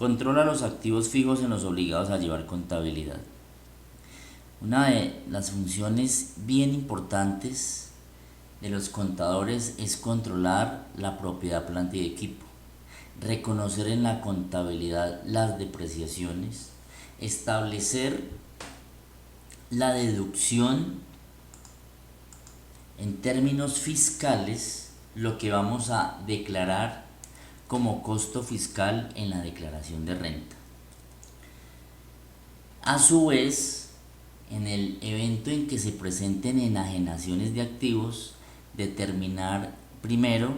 Controla los activos fijos en los obligados a llevar contabilidad. Una de las funciones bien importantes de los contadores es controlar la propiedad, planta y equipo, reconocer en la contabilidad las depreciaciones, establecer la deducción en términos fiscales, lo que vamos a declarar como costo fiscal en la declaración de renta. A su vez, en el evento en que se presenten enajenaciones de activos, determinar primero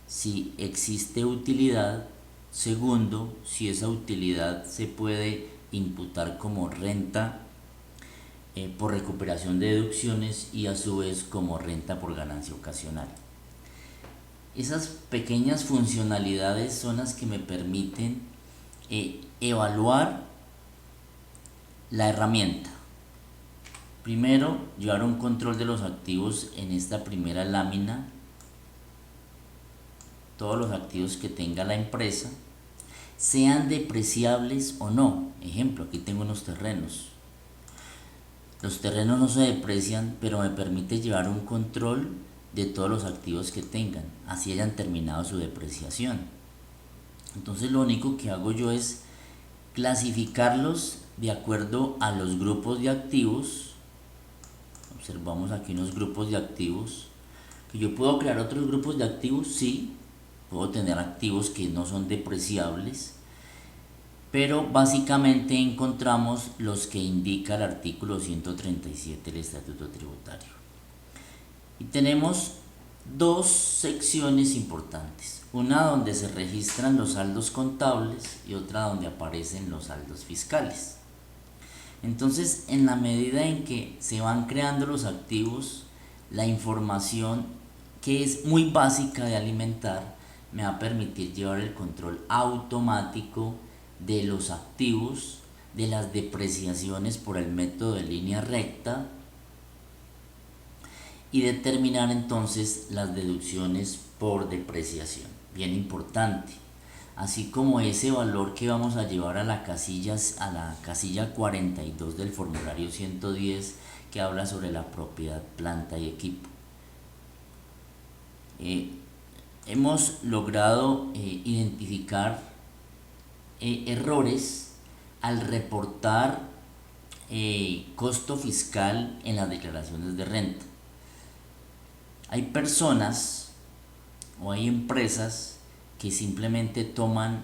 si existe utilidad, segundo, si esa utilidad se puede imputar como renta por recuperación de deducciones y a su vez como renta por ganancia ocasional. Esas pequeñas funcionalidades son las que me permiten evaluar la herramienta. Primero, llevar un control de los activos en esta primera lámina, todos los activos que tenga la empresa, sean depreciables o no. Ejemplo, aquí tengo unos terrenos. Los terrenos no se deprecian, pero me permite llevar un control de todos los activos que tengan, así hayan terminado su depreciación. Entonces lo único que hago yo es clasificarlos de acuerdo a los grupos de activos. Observamos aquí unos grupos de activos, que yo puedo crear otros grupos de activos, sí, puedo tener activos que no son depreciables, pero básicamente encontramos los que indica el artículo 137 del Estatuto Tributario. Y tenemos dos secciones importantes, una donde se registran los saldos contables y otra donde aparecen los saldos fiscales. Entonces, en la medida en que se van creando los activos, la información que es muy básica de alimentar me va a permitir llevar el control automático de los activos, de las depreciaciones por el método de línea recta y determinar entonces las deducciones por depreciación. Bien importante. Así como ese valor que vamos a llevar a la casilla 42 del formulario 110 que habla sobre la propiedad, planta y equipo. Hemos logrado identificar errores al reportar costo fiscal en las declaraciones de renta. Hay personas o hay empresas que simplemente toman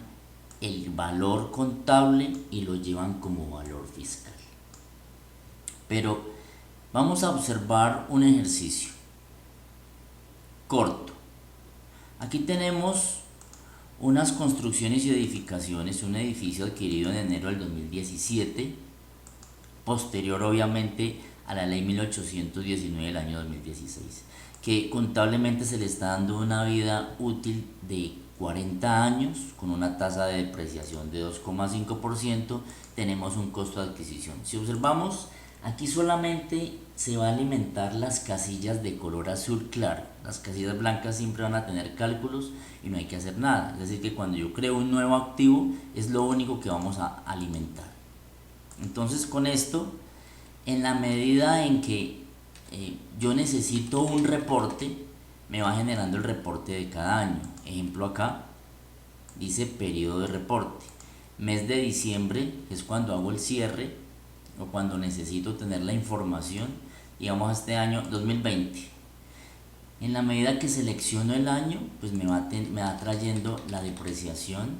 el valor contable y lo llevan como valor fiscal. Pero vamos a observar un ejercicio corto. Aquí tenemos unas construcciones y edificaciones, un edificio adquirido en enero del 2017, posterior obviamente a la ley 1819 del año 2016, que contablemente se le está dando una vida útil de 40 años con una tasa de depreciación de 2,5%, tenemos un costo de adquisición. Si observamos, aquí solamente se va a alimentar las casillas de color azul claro. Las casillas blancas siempre van a tener cálculos y no hay que hacer nada. Es decir, que cuando yo creo un nuevo activo es lo único que vamos a alimentar. Entonces, con esto, en la medida en que yo necesito un reporte, me va generando el reporte de cada año. Ejemplo acá, dice periodo de reporte. Mes de diciembre es cuando hago el cierre o cuando necesito tener la información, y vamos a este año 2020. En la medida que selecciono el año, pues me va trayendo la depreciación.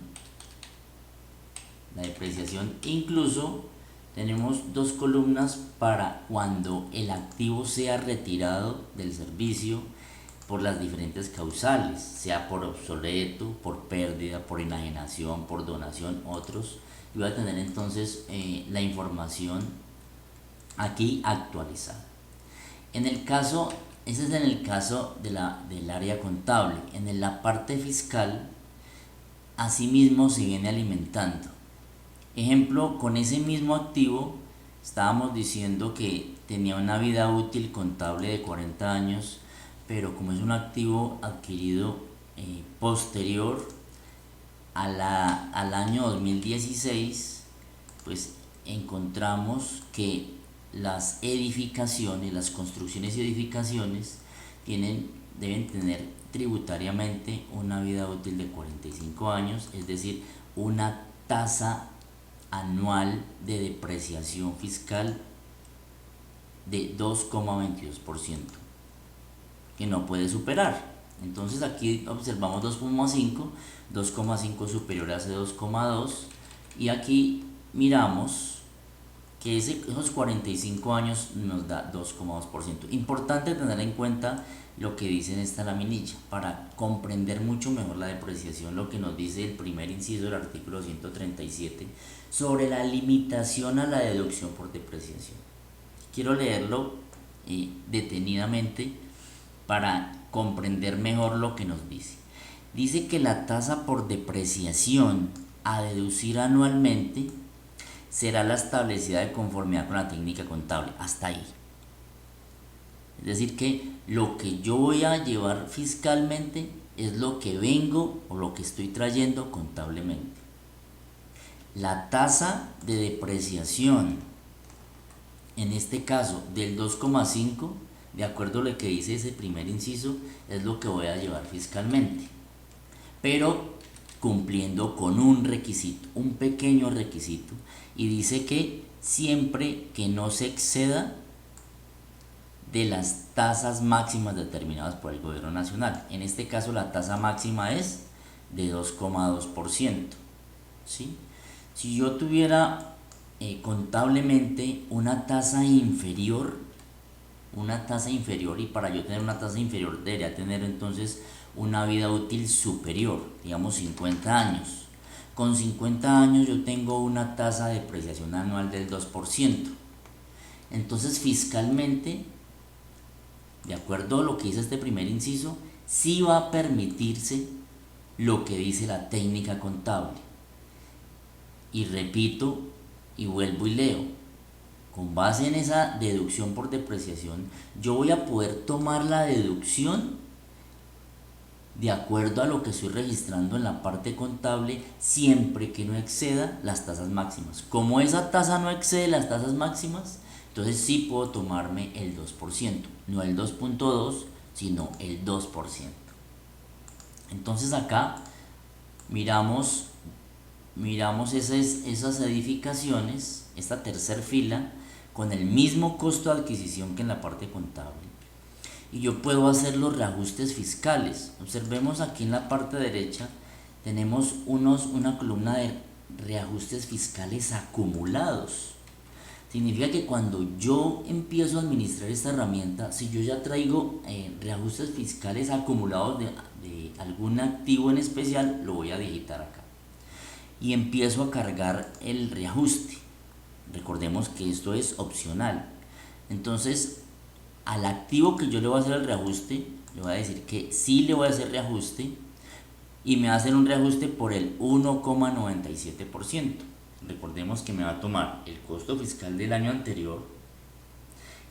Incluso tenemos dos columnas para cuando el activo sea retirado del servicio por las diferentes causales, sea por obsoleto, por pérdida, por enajenación, por donación, otros. Y voy a tener entonces la información aquí actualizada. Ese es en el caso del área contable. En la parte fiscal, asimismo se viene alimentando. Ejemplo, con ese mismo activo estábamos diciendo que tenía una vida útil contable de 40 años, pero como es un activo adquirido posterior al año 2016, pues encontramos que las edificaciones, las construcciones y edificaciones deben tener tributariamente una vida útil de 45 años, es decir, una tasa anual de depreciación fiscal de 2,22%, que no puede superar. Entonces aquí observamos 2,5 superior a ese 2,2, y aquí miramos que esos 45 años nos da 2,2%. Importante tener en cuenta lo que dice en esta laminilla para comprender mucho mejor la depreciación, lo que nos dice el primer inciso del artículo 137 sobre la limitación a la deducción por depreciación. Quiero leerlo detenidamente para comprender mejor lo que nos dice. Dice que la tasa por depreciación a deducir anualmente será la establecida de conformidad con la técnica contable. Hasta ahí. Es decir, que lo que yo voy a llevar fiscalmente es lo que vengo o lo que estoy trayendo contablemente. La tasa de depreciación, en este caso del 2,5, de acuerdo a lo que dice ese primer inciso, es lo que voy a llevar fiscalmente, pero cumpliendo con un requisito, un pequeño requisito, y dice que siempre que no se exceda de las tasas máximas determinadas por el gobierno nacional. En este caso la tasa máxima es de 2,2%, ¿sí? Si yo tuviera contablemente una tasa inferior, y para yo tener una tasa inferior debería tener entonces una vida útil superior, digamos 50 años. Con 50 años yo tengo una tasa de depreciación anual del 2%. Entonces fiscalmente, de acuerdo a lo que dice este primer inciso, sí va a permitirse lo que dice la técnica contable. Y repito y vuelvo y leo, con base en esa deducción por depreciación, yo voy a poder tomar la deducción de acuerdo a lo que estoy registrando en la parte contable, siempre que no exceda las tasas máximas. Como esa tasa no excede las tasas máximas, entonces sí puedo tomarme el 2%, no el 2,2, sino el 2%. Entonces acá miramos esas edificaciones, esta tercera fila, con el mismo costo de adquisición que en la parte contable. Y yo puedo hacer los reajustes fiscales. Observemos aquí en la parte derecha, tenemos una columna de reajustes fiscales acumulados. Significa que cuando yo empiezo a administrar esta herramienta, si yo ya traigo reajustes fiscales acumulados de algún activo en especial, lo voy a digitar acá. Y empiezo a cargar el reajuste. Recordemos que esto es opcional. Entonces, al activo que yo le voy a hacer el reajuste, le voy a decir que sí le voy a hacer reajuste, y me va a hacer un reajuste por el 1,97%. Recordemos que me va a tomar el costo fiscal del año anterior,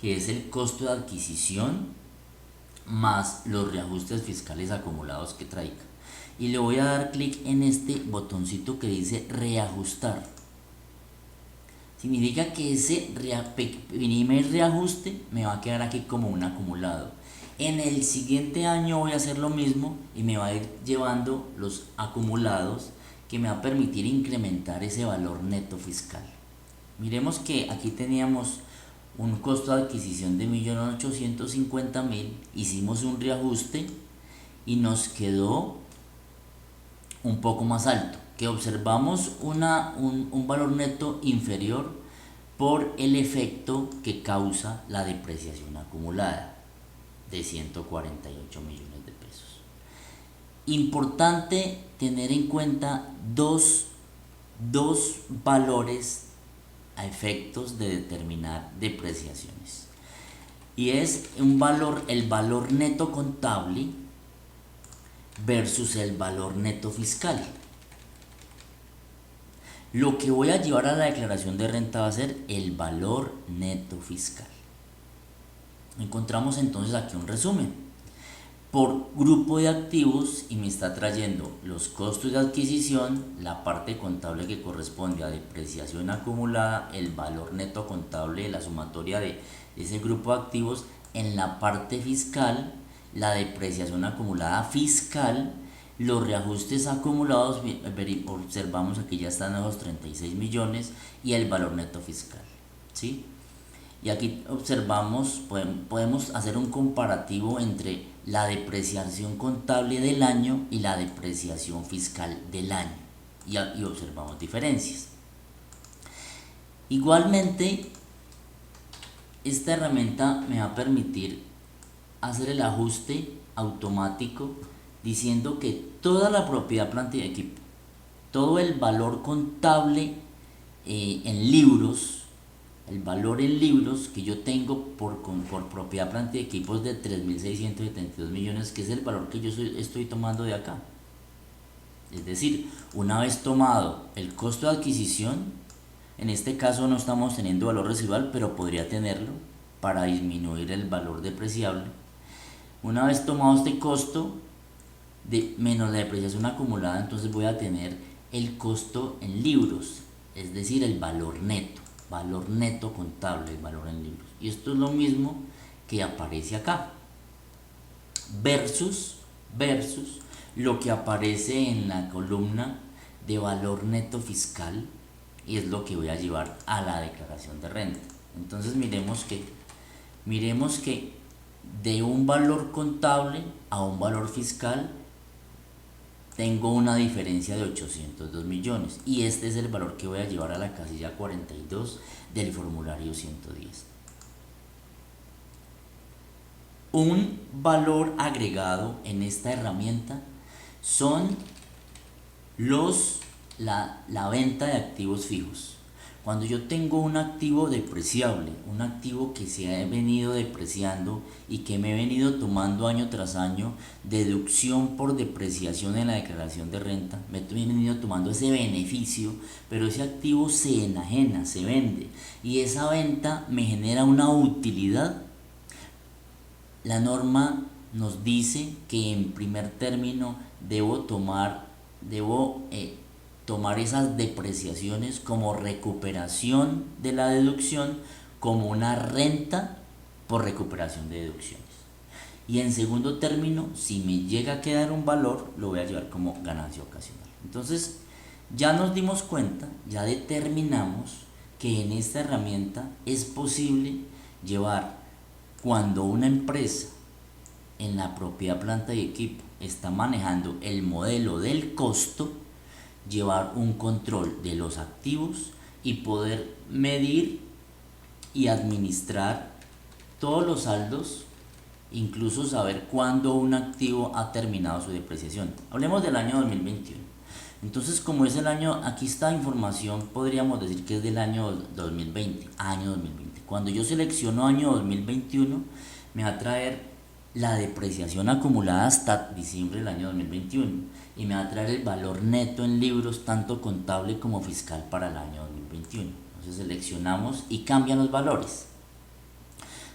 que es el costo de adquisición, más los reajustes fiscales acumulados que traiga. Y le voy a dar clic en este botoncito que dice reajustar. Significa que ese primer reajuste me va a quedar aquí como un acumulado. En el siguiente año voy a hacer lo mismo y me va a ir llevando los acumulados que me va a permitir incrementar ese valor neto fiscal. Miremos que aquí teníamos un costo de adquisición de 1.850.000, hicimos un reajuste y nos quedó un poco más alto, que observamos un valor neto inferior por el efecto que causa la depreciación acumulada de 148 millones de pesos. Importante tener en cuenta dos valores a efectos de determinar depreciaciones, y es el valor neto contable versus el valor neto fiscal. Lo que voy a llevar a la declaración de renta va a ser el valor neto fiscal. Encontramos entonces aquí un resumen. por grupo de activos y me está trayendo los costos de adquisición, la parte contable que corresponde a depreciación acumulada, el valor neto contable de la sumatoria de ese grupo de activos, en la parte fiscal, la depreciación acumulada fiscal, los reajustes acumulados, observamos que ya están esos 36 millones y el valor neto fiscal, ¿sí? Y aquí observamos, podemos hacer un comparativo entre la depreciación contable del año y la depreciación fiscal del año y observamos diferencias. Igualmente, esta herramienta me va a permitir hacer el ajuste automático diciendo que toda la propiedad, planta y equipo, todo el valor contable en libros, el valor en libros que yo tengo por propiedad, planta y equipos de 3.672 millones, que es el valor que yo estoy tomando de acá. Es decir, una vez tomado el costo de adquisición, en este caso no estamos teniendo valor residual, pero podría tenerlo para disminuir el valor depreciable. Una vez tomado este costo menos la depreciación acumulada, entonces voy a tener el costo en libros, es decir, el valor neto contable, el valor en libros. Y esto es lo mismo que aparece acá, versus lo que aparece en la columna de valor neto fiscal, y es lo que voy a llevar a la declaración de renta. Entonces miremos que de un valor contable a un valor fiscal tengo una diferencia de 802 millones y este es el valor que voy a llevar a la casilla 42 del formulario 110. Un valor agregado en esta herramienta son la venta de activos fijos. Cuando yo tengo un activo depreciable, un activo que se ha venido depreciando y que me he venido tomando año tras año deducción por depreciación en la declaración de renta, me he venido tomando ese beneficio, pero ese activo se enajena, se vende y esa venta me genera una utilidad. La norma nos dice que en primer término debo tomar esas depreciaciones como recuperación de la deducción, como una renta por recuperación de deducciones. Y en segundo término, si me llega a quedar un valor, lo voy a llevar como ganancia ocasional. Entonces, ya nos dimos cuenta, ya determinamos que en esta herramienta es posible llevar, cuando una empresa en la propiedad, planta y equipo está manejando el modelo del costo, llevar un control de los activos y poder medir y administrar todos los saldos, incluso saber cuándo un activo ha terminado su depreciación. Hablemos del año 2021. Entonces, como es el año, aquí esta información podríamos decir que es del año 2020, año 2020. Cuando yo selecciono año 2021, me va a traer la depreciación acumulada hasta diciembre del año 2021 y me va a traer el valor neto en libros, tanto contable como fiscal, para el año 2021. Entonces seleccionamos y cambian los valores.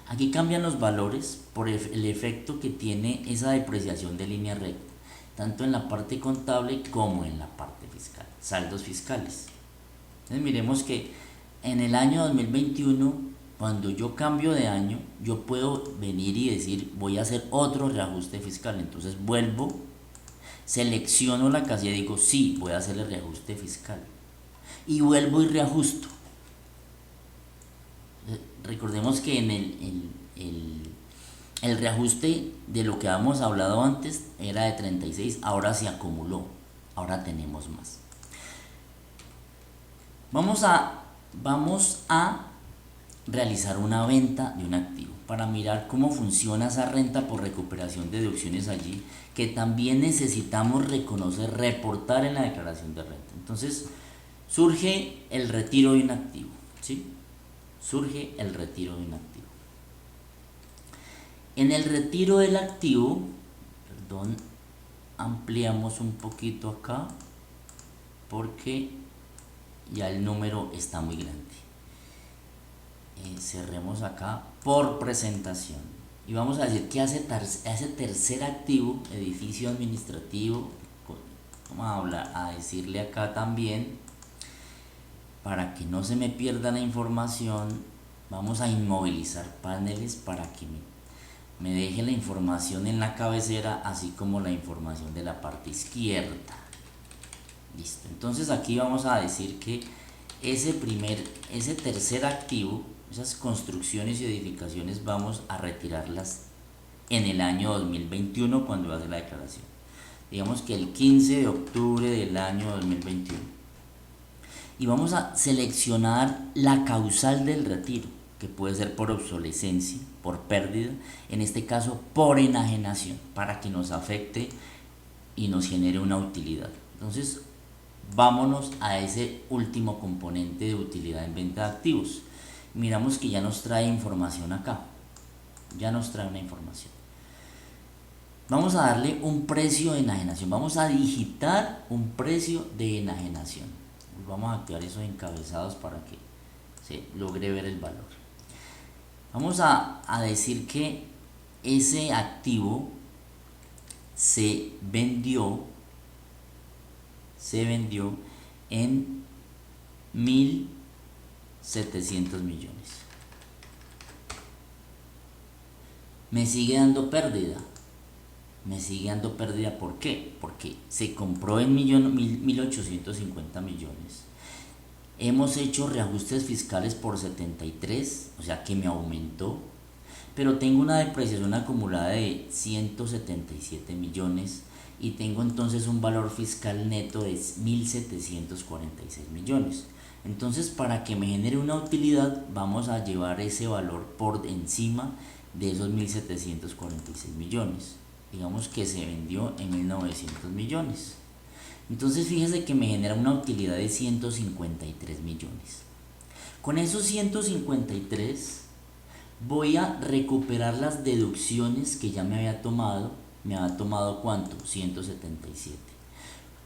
Aquí cambian los valores por el efecto que tiene esa depreciación de línea recta, tanto en la parte contable como en la parte fiscal, saldos fiscales. Entonces miremos que en el año 2021, cuando yo cambio de año, yo puedo venir y decir voy a hacer otro reajuste fiscal. Entonces vuelvo, selecciono la casilla y digo sí, voy a hacer el reajuste fiscal y vuelvo y reajusto. Recordemos que en el reajuste de lo que habíamos hablado antes era de 36, ahora se acumuló, ahora tenemos más. Vamos a realizar una venta de un activo para mirar cómo funciona esa renta por recuperación de deducciones allí, que también necesitamos reconocer, reportar en la declaración de renta. Entonces surge el retiro de un activo, ¿sí? Surge el retiro de un activo. En el retiro del activo, ampliamos un poquito acá porque ya el número está muy grande. Cerremos acá por presentación y Y vamos a decir que ese tercer activo, edificio administrativo, vamos a hablar, a decirle acá también, para que no se me pierda la información, vamos a inmovilizar paneles para que me deje la información en la cabecera, así como la información de la parte izquierda. Listo. Entonces aquí vamos a decir que ese tercer activo, esas construcciones y edificaciones, vamos a retirarlas en el año 2021 cuando hace la declaración. Digamos que el 15 de octubre del año 2021. Y vamos a seleccionar la causal del retiro, que puede ser por obsolescencia, por pérdida, en este caso por enajenación, para que nos afecte y nos genere una utilidad. Entonces, vámonos a ese último componente de utilidad en venta de activos. Miramos que ya nos trae información acá, ya nos trae una información. Vamos a darle un precio de enajenación, vamos a digitar un precio de enajenación. Vamos a activar esos encabezados para que se logre ver el valor. Vamos a decir que ese activo se vendió en 1.700 millones. Me sigue dando pérdida. ¿Por qué? Porque se compró en 1.850 millones. Hemos hecho reajustes fiscales por 73, o sea que me aumentó, pero tengo una depreciación acumulada de 177 millones y tengo entonces un valor fiscal neto de 1.746 millones. Entonces, para que me genere una utilidad, vamos a llevar ese valor por encima de esos 1.746 millones. Digamos que se vendió en 1.900 millones. Entonces, fíjese que me genera una utilidad de 153 millones. Con esos 153 voy a recuperar las deducciones que ya me había tomado. ¿Me había tomado cuánto? 177.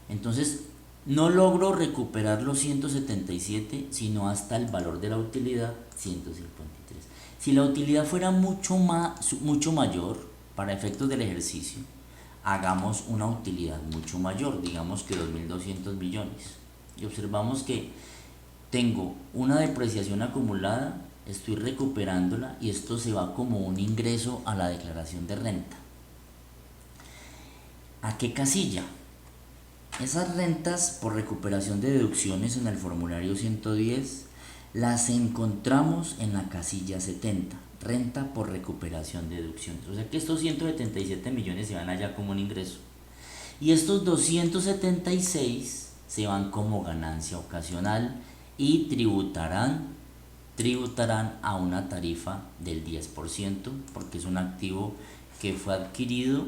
Entonces, no logro recuperar los 177, sino hasta el valor de la utilidad, 153. Si la utilidad fuera mucho mayor, para efectos del ejercicio, hagamos una utilidad mucho mayor, digamos que 2.200 millones. Y observamos que tengo una depreciación acumulada, estoy recuperándola y esto se va como un ingreso a la declaración de renta. ¿A qué casilla? Esas rentas por recuperación de deducciones en el formulario 110 las encontramos en la casilla 70, renta por recuperación de deducciones. O sea que estos 177 millones se van allá como un ingreso y estos 276 se van como ganancia ocasional y tributarán a una tarifa del 10% porque es un activo que fue adquirido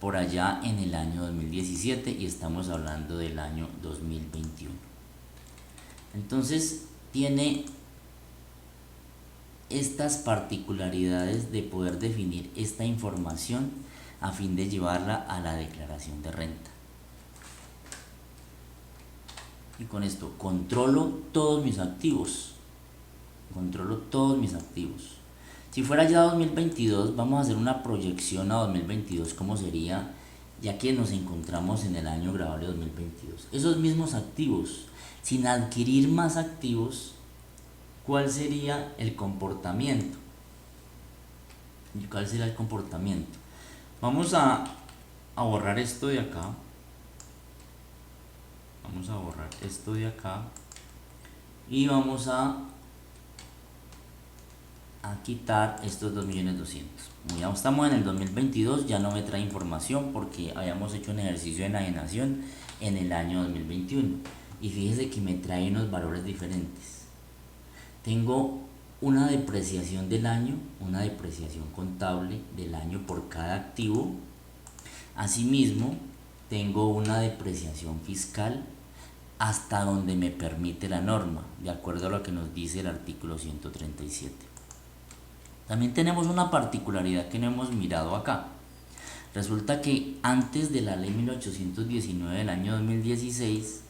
por allá en el año 2017 y estamos hablando del año 2021. Entonces tiene estas particularidades de poder definir esta información a fin de llevarla a la declaración de renta. Y con esto controlo todos mis activos. Si fuera ya 2022, vamos a hacer una proyección a 2022, ¿cómo sería? Ya que nos encontramos en el año grabable 2022. Esos mismos activos, sin adquirir más activos, ¿cuál sería el comportamiento? Vamos a borrar esto de acá. Y vamos a quitar estos 2.200.000. Ya estamos en el 2022, ya no me trae información porque habíamos hecho un ejercicio de enajenación en el año 2021 y fíjese que me trae unos valores diferentes. Tengo una depreciación del año, una depreciación contable del año por cada activo. Asimismo, tengo una depreciación fiscal hasta donde me permite la norma, de acuerdo a lo que nos dice el artículo 137. También tenemos una particularidad que no hemos mirado acá. Resulta que antes de la ley 1819 del año 2016,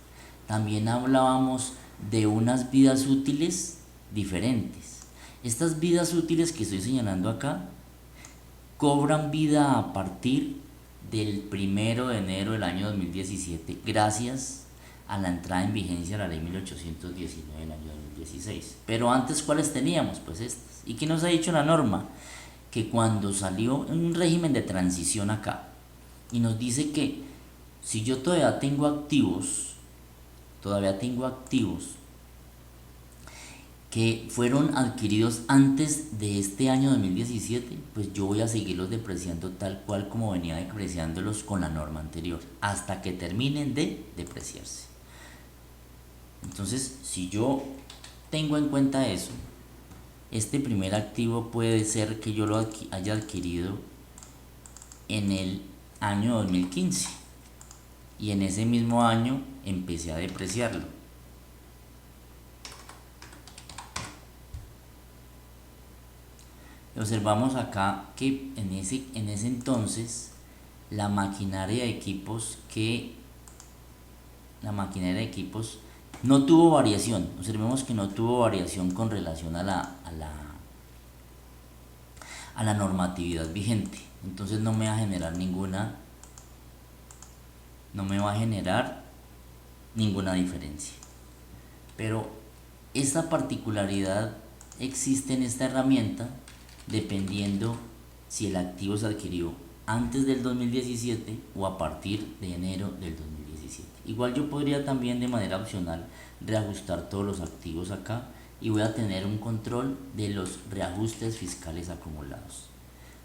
también hablábamos de unas vidas útiles diferentes. Estas vidas útiles que estoy señalando acá cobran vida a partir del 1 de enero del año 2017 gracias a la entrada en vigencia de la ley 1819 del año 2016. Pero antes, ¿cuáles teníamos? Pues estas. ¿Y qué nos ha dicho la norma? Que cuando salió un régimen de transición acá y nos dice que si yo todavía tengo activos que fueron adquiridos antes de este año 2017, pues yo voy a seguirlos depreciando tal cual como venía depreciándolos con la norma anterior, hasta que terminen de depreciarse. Entonces, si yo tengo en cuenta eso, este primer activo puede ser que yo lo haya adquirido en el año 2015 y en ese mismo año empecé a depreciarlo. Observamos acá que en ese entonces la maquinaria de equipos no tuvo variación. Observemos que no tuvo variación con relación a la normatividad vigente. Entonces no me va a generar ninguna diferencia. Pero esta particularidad existe en esta herramienta dependiendo si el activo se adquirió antes del 2017 o a partir de enero del 2017. Igual yo podría también de manera opcional reajustar todos los activos acá y voy a tener un control de los reajustes fiscales acumulados,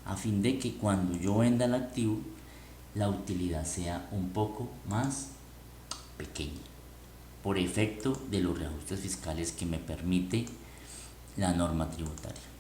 a fin de que cuando yo venda el activo la utilidad sea un poco más pequeña, por efecto de los reajustes fiscales que me permite la norma tributaria.